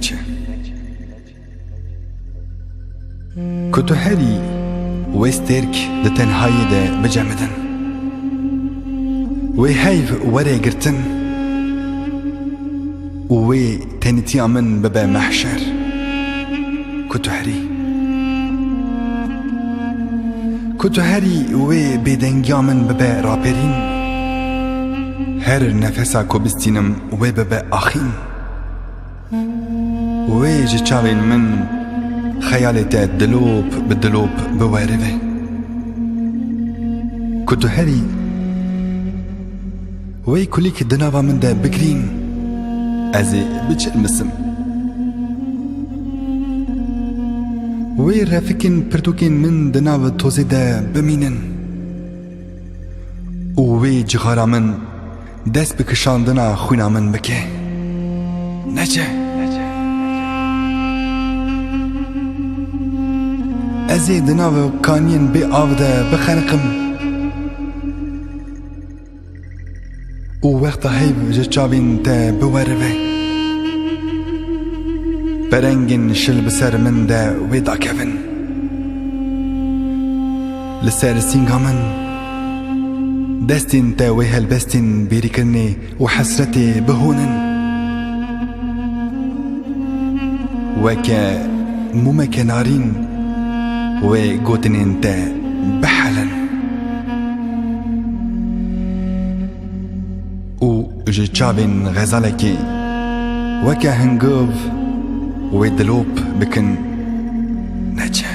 نچه کتو هری وسترک ده تنهایی ده بجمدن وی هیف وره گرتن وی تنتیا من ببا محشر کتو هری وی بیدنگیا من ببا راپرین هر نفسا کو بستینم وی ببا آخین وی جچاوین من خیالت دلوب بدلوب بوارده کتو هری وی کلی که دناوا من ده بگرین ازی بچلمسم وی رفکن پرتوکن من دناوا توزی ده بمینن وی جغارا من دست بکشاندنا خوینا من بکه نچه ازی دناوا کانین بی آو ده بخنقم و وقتا هیو جچاوین ده بوروه برنگن شل بسر من ده ویدا کفن لسر سینگا من دستین ده وی هلبستین بیری کرنی و حسرتی بهونن وکا مومک نارین و گوتنین ده بحلن جي تشابين غزالكي وكا هنقوف ويدلوب بكن نجا